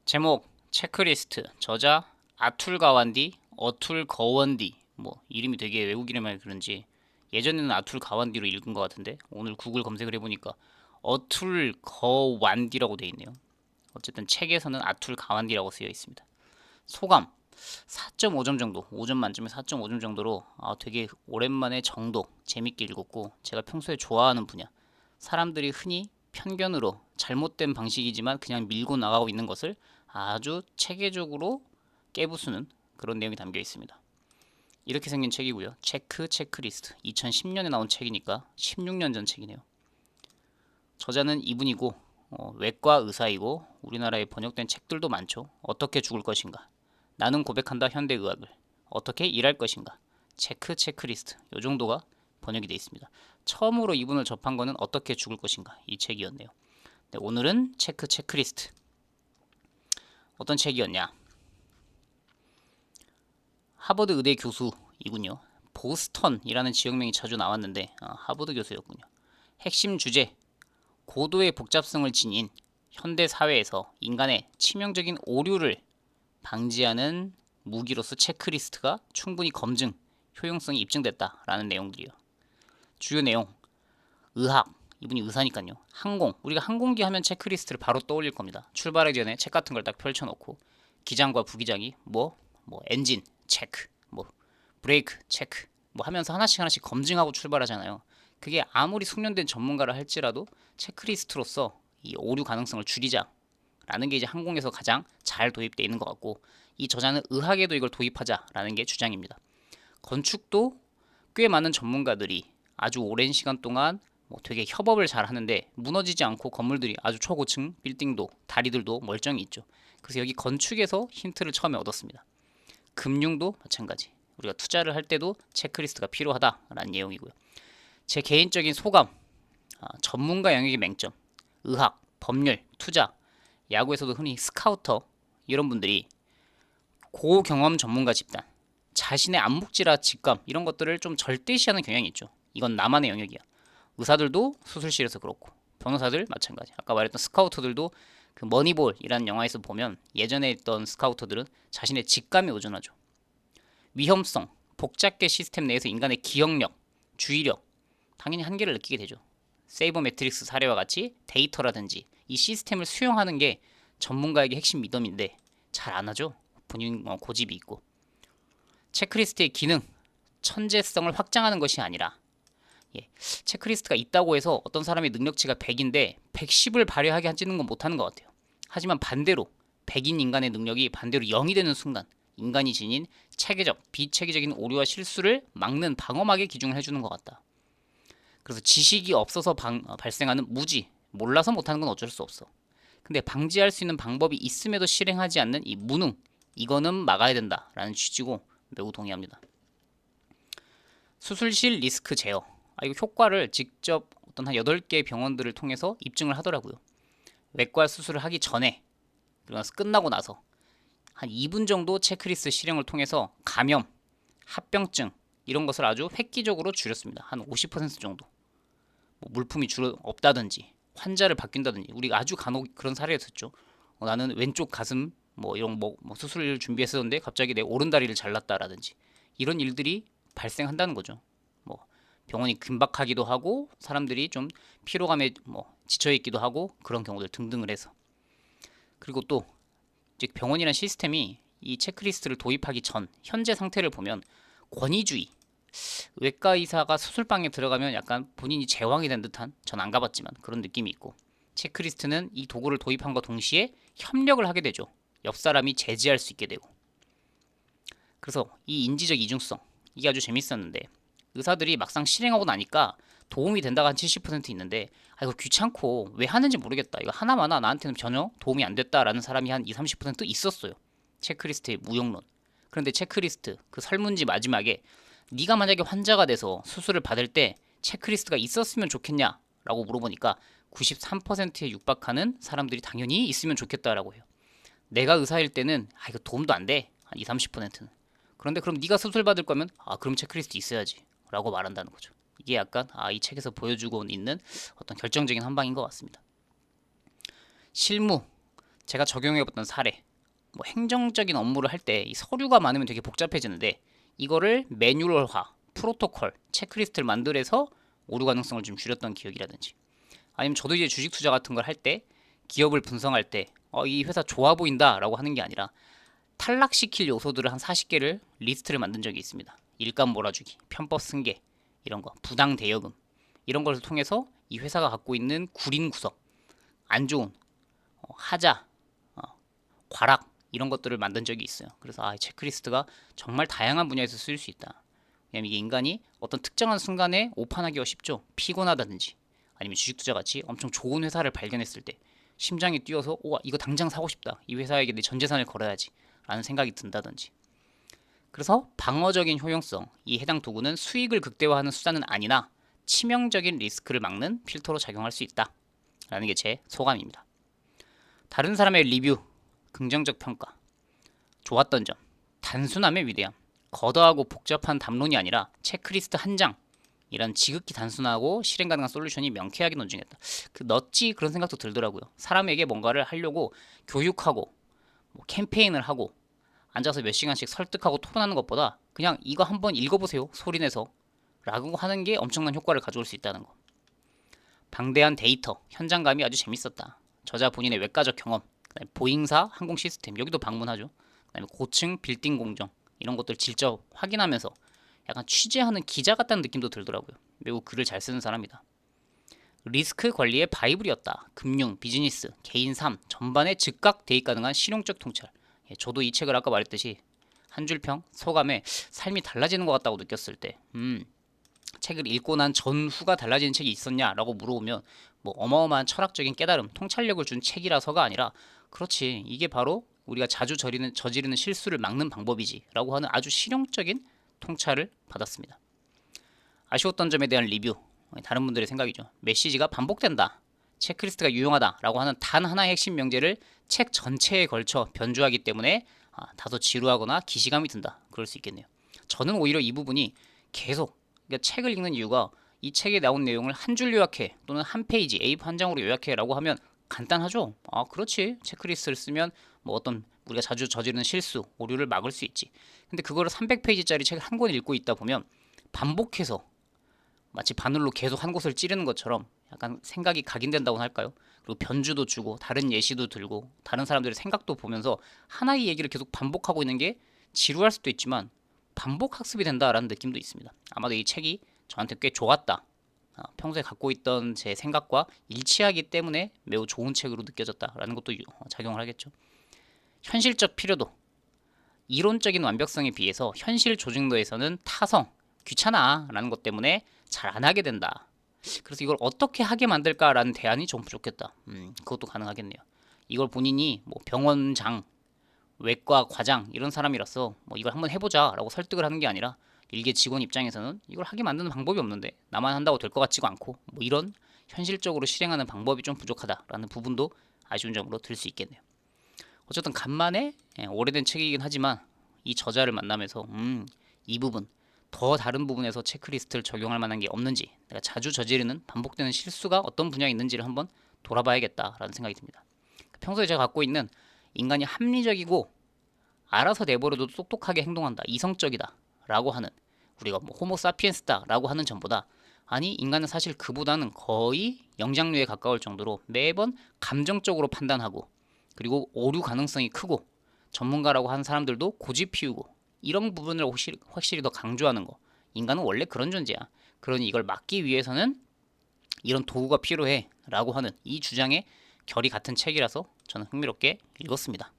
제목 체크리스트, 저자 아툴 가완디, 어툴 거원디. 뭐 이름이 되게 외국 이름이라 그런지 예전에는 아툴 가완디로 읽은 것 같은데 오늘 구글 검색을 해보니까 어툴 거완디라고 돼 있네요. 어쨌든 책에서는 아툴 가완디라고 쓰여 있습니다. 소감 4.5점 정도, 5점 만점에 4.5점 정도로 되게 오랜만에 정독 재밌게 읽었고, 제가 평소에 좋아하는 분야, 사람들이 흔히 편견으로 잘못된 방식이지만 그냥 밀고 나가고 있는 것을 아주 체계적으로 깨부수는 그런 내용이 담겨 있습니다. 이렇게 생긴 책이고요. 체크리스트. 2010년에 나온 책이니까 16년 전 책이네요. 저자는 이분이고 외과 의사이고, 우리나라에 번역된 책들도 많죠. 어떻게 죽을 것인가, 나는 고백한다 현대의학을, 어떻게 일할 것인가, 체크리스트. 요 정도가 번역이 되어 있습니다. 처음으로 이분을 접한 거는 어떻게 죽을 것인가 이 책이었네요. 네, 오늘은 체크리스트. 어떤 책이었냐? 하버드 의대 교수이군요. 보스턴이라는 지역명이 자주 나왔는데 하버드 교수였군요. 핵심 주제: 고도의 복잡성을 지닌 현대 사회에서 인간의 치명적인 오류를 방지하는 무기로서 체크리스트가 충분히 검증, 효용성이 입증됐다라는 내용들이요. 주요 내용: 의학, 이분이 의사니까요. 항공, 우리가 항공기 하면 체크리스트를 바로 떠올릴 겁니다. 출발하기 전에 책 같은 걸 딱 펼쳐놓고, 기장과 부기장이 뭐 엔진 체크, 뭐 브레이크 체크, 뭐 하면서 하나씩 검증하고 출발하잖아요. 그게 아무리 숙련된 전문가라 할지라도 체크리스트로서 이 오류 가능성을 줄이자라는 게 이제 항공에서 가장 잘 도입되어 있는 것 같고, 이 저자는 의학에도 이걸 도입하자라는 게 주장입니다. 건축도 꽤 많은 전문가들이 아주 오랜 시간 동안 되게 협업을 잘 하는데 무너지지 않고 건물들이 아주 초고층 빌딩도 다리들도 멀쩡히 있죠. 그래서 여기 건축에서 힌트를 처음에 얻었습니다. 금융도 마찬가지. 우리가 투자를 할 때도 체크리스트가 필요하다라는 내용이고요. 제 개인적인 소감, 전문가 영역의 맹점, 의학, 법률, 투자, 야구에서도 흔히 스카우터, 이런 분들이 고경험 전문가 집단, 자신의 안목지라 직감, 이런 것들을 좀 절대시하는 경향이 있죠. 이건 나만의 영역이야. 의사들도 수술실에서 그렇고, 변호사들 마찬가지. 아까 말했던 스카우터들도 그 머니볼이라는 영화에서 보면 예전에 있던 스카우터들은 자신의 직감에 의존하죠. 위험성, 복잡계 시스템 내에서 인간의 기억력, 주의력, 당연히 한계를 느끼게 되죠. 세이버 매트릭스 사례와 같이 데이터라든지 이 시스템을 수용하는 게 전문가에게 핵심 미덕인데 잘 안 하죠. 본인 고집이 있고. 체크리스트의 기능, 천재성을 확장하는 것이 아니라, 체크리스트가 있다고 해서 어떤 사람의 능력치가 100인데 110을 발휘하게 하지는 건 못하는 것 같아요. 하지만 반대로 100인 인간의 능력이 반대로 0이 되는 순간, 인간이 지닌 체계적, 비체계적인 오류와 실수를 막는 방어막의 기준을 해주는 것 같다. 그래서 지식이 없어서 발생하는 무지, 몰라서 못하는 건 어쩔 수 없어. 근데 방지할 수 있는 방법이 있음에도 실행하지 않는 이 무능, 이거는 막아야 된다라는 취지고 매우 동의합니다. 수술실 리스크 제어. 이거 효과를 직접 어떤 한 8개의 병원들을 통해서 입증을 하더라고요. 외과 수술을 하기 전에, 그리고 끝나고 나서 한 2분 정도 체크리스트 실행을 통해서 감염, 합병증, 이런 것을 아주 획기적으로 줄였습니다. 한 50% 정도. 물품이 없다든지 환자를 바뀐다든지, 우리가 아주 간혹 그런 사례를 듣죠. 나는 왼쪽 가슴 이런 수술을 준비했었는데 갑자기 내 오른다리를 잘랐다라든지, 이런 일들이 발생한다는 거죠. 병원이 긴박하기도 하고 사람들이 좀 피로감에 지쳐 있기도 하고, 그런 경우들 등등을 해서. 그리고 또 이제 병원이란 시스템이 이 체크리스트를 도입하기 전 현재 상태를 보면 권위주의, 외과 의사가 수술방에 들어가면 약간 본인이 제왕이 된 듯한, 전 안 가봤지만 그런 느낌이 있고, 체크리스트는 이 도구를 도입함과 동시에 협력을 하게 되죠. 옆 사람이 제지할 수 있게 되고. 그래서 이 인지적 이중성, 이게 아주 재밌었는데, 의사들이 막상 실행하고 나니까 도움이 된다가 한 70% 있는데, 이거 귀찮고 왜 하는지 모르겠다, 이거 하나마나 나한테는 전혀 도움이 안 됐다라는 사람이 한 20, 30% 있었어요. 체크리스트의 무용론. 그런데 체크리스트 그 설문지 마지막에, 네가 만약에 환자가 돼서 수술을 받을 때 체크리스트가 있었으면 좋겠냐 라고 물어보니까 93%에 육박하는 사람들이 당연히 있으면 좋겠다라고 해요. 내가 의사일 때는 이거 도움도 안 돼, 한 20, 30%는. 그런데 그럼 네가 수술 받을 거면 그럼 체크리스트 있어야지 라고 말한다는 거죠. 이게 약간 이 책에서 보여주고 있는 어떤 결정적인 한 방인 것 같습니다. 실무, 제가 적용해봤던 사례, 뭐 행정적인 업무를 할 때 이 서류가 많으면 되게 복잡해지는데 이거를 매뉴얼화, 프로토콜, 체크리스트를 만들어서 오류 가능성을 좀 줄였던 기억이라든지, 아니면 저도 이제 주식 투자 같은 걸 할 때 기업을 분석할 때 이 회사 좋아 보인다 라고 하는 게 아니라 탈락시킬 요소들을 한 40개를 리스트를 만든 적이 있습니다. 일감 몰아주기, 편법 승계, 이런 거, 부당 대여금, 이런 것을 통해서 이 회사가 갖고 있는 구린 구석, 안 좋은 하자, 어, 과락, 이런 것들을 만든 적이 있어요. 그래서 체크리스트가 정말 다양한 분야에서 쓰일 수 있다. 왜냐면 이게 인간이 어떤 특정한 순간에 오판하기가 쉽죠. 피곤하다든지 아니면 주식 투자 같이 엄청 좋은 회사를 발견했을 때 심장이 뛰어서 이거 당장 사고 싶다. 이 회사에게 내 전 재산을 걸어야지 라는 생각이 든다든지. 그래서 방어적인 효용성, 이 해당 도구는 수익을 극대화하는 수단은 아니나 치명적인 리스크를 막는 필터로 작용할 수 있다 라는 게 제 소감입니다. 다른 사람의 리뷰, 긍정적 평가, 좋았던 점, 단순함의 위대함, 거대하고 복잡한 담론이 아니라 체크리스트 한 장, 이런 지극히 단순하고 실행 가능한 솔루션이 명쾌하게 논증했다. 넣었지 그런 생각도 들더라고요. 사람에게 뭔가를 하려고 교육하고 뭐 캠페인을 하고 앉아서 몇 시간씩 설득하고 토론하는 것보다 그냥 이거 한번 읽어보세요 소리내서 라고 하는 게 엄청난 효과를 가져올 수 있다는 거. 방대한 데이터, 현장감이 아주 재밌었다. 저자 본인의 외과적 경험, 그다음에 보잉사 항공 시스템 여기도 방문하죠. 그다음에 고층 빌딩 공정 이런 것들 직접 확인하면서 약간 취재하는 기자 같다는 느낌도 들더라고요. 매우 글을 잘 쓰는 사람이다. 리스크 관리의 바이블이었다. 금융, 비즈니스, 개인 삶 전반에 즉각 대입 가능한 실용적 통찰. 저도 이 책을 아까 말했듯이 한 줄평 소감에 삶이 달라지는 것 같다고 느꼈을 때 책을 읽고 난 전후가 달라지는 책이 있었냐라고 물어보면 뭐 어마어마한 철학적인 깨달음, 통찰력을 준 책이라서가 아니라 그렇지 이게 바로 우리가 자주 저지르는 실수를 막는 방법이지 라고 하는 아주 실용적인 통찰을 받았습니다. 아쉬웠던 점에 대한 리뷰, 다른 분들의 생각이죠. 메시지가 반복된다, 체크리스트가 유용하다 라고 하는 단 하나의 핵심 명제를 책 전체에 걸쳐 변주하기 때문에 다소 지루하거나 기시감이 든다. 그럴 수 있겠네요. 저는 오히려 이 부분이 계속 그러니까 책을 읽는 이유가 이 책에 나온 내용을 한 줄 요약해 또는 한 페이지 A4 한 장으로 요약해 라고 하면 간단하죠. 그렇지. 체크리스트를 쓰면 뭐 어떤 우리가 자주 저지르는 실수, 오류를 막을 수 있지. 근데 그거를 300페이지짜리 책 한 권 읽고 있다 보면 반복해서 마치 바늘로 계속 한 곳을 찌르는 것처럼 약간 생각이 각인된다고 할까요? 그리고 변주도 주고 다른 예시도 들고 다른 사람들의 생각도 보면서 하나의 얘기를 계속 반복하고 있는 게 지루할 수도 있지만 반복 학습이 된다라는 느낌도 있습니다. 아마도 이 책이 저한테 꽤 좋았다. 평소에 갖고 있던 제 생각과 일치하기 때문에 매우 좋은 책으로 느껴졌다라는 것도 작용을 하겠죠. 현실적 필요도, 이론적인 완벽성에 비해서 현실 조직도에서는 타성, 귀찮아라는 것 때문에 잘 안 하게 된다. 그래서 이걸 어떻게 하게 만들까라는 대안이 좀 부족했다. 그것도 가능하겠네요. 이걸 본인이 뭐 병원장, 외과 과장 이런 사람이라서 뭐 이걸 한번 해보자라고 설득을 하는 게 아니라 일개 직원 입장에서는 이걸 하게 만드는 방법이 없는데 나만 한다고 될 것 같지가 않고 뭐 이런 현실적으로 실행하는 방법이 좀 부족하다라는 부분도 아쉬운 점으로 들 수 있겠네요. 어쨌든 간만에 오래된 책이긴 하지만 이 저자를 만나면서 이 부분 더 다른 부분에서 체크리스트를 적용할 만한 게 없는지, 내가 자주 저지르는 반복되는 실수가 어떤 분야에 있는지를 한번 돌아봐야겠다라는 생각이 듭니다. 평소에 제가 갖고 있는 인간이 합리적이고 알아서 내버려도 똑똑하게 행동한다, 이성적이다 라고 하는, 우리가 뭐 호모사피엔스다 라고 하는 점보다 아니 인간은 사실 그보다는 거의 영장류에 가까울 정도로 매번 감정적으로 판단하고 그리고 오류 가능성이 크고 전문가라고 하는 사람들도 고집 피우고 이런 부분을 확실히 더 강조하는 거. 인간은 원래 그런 존재야. 그러니 이걸 막기 위해서는 이런 도구가 필요해 라고 하는 이 주장에 결이 같은 책이라서 저는 흥미롭게 읽었습니다.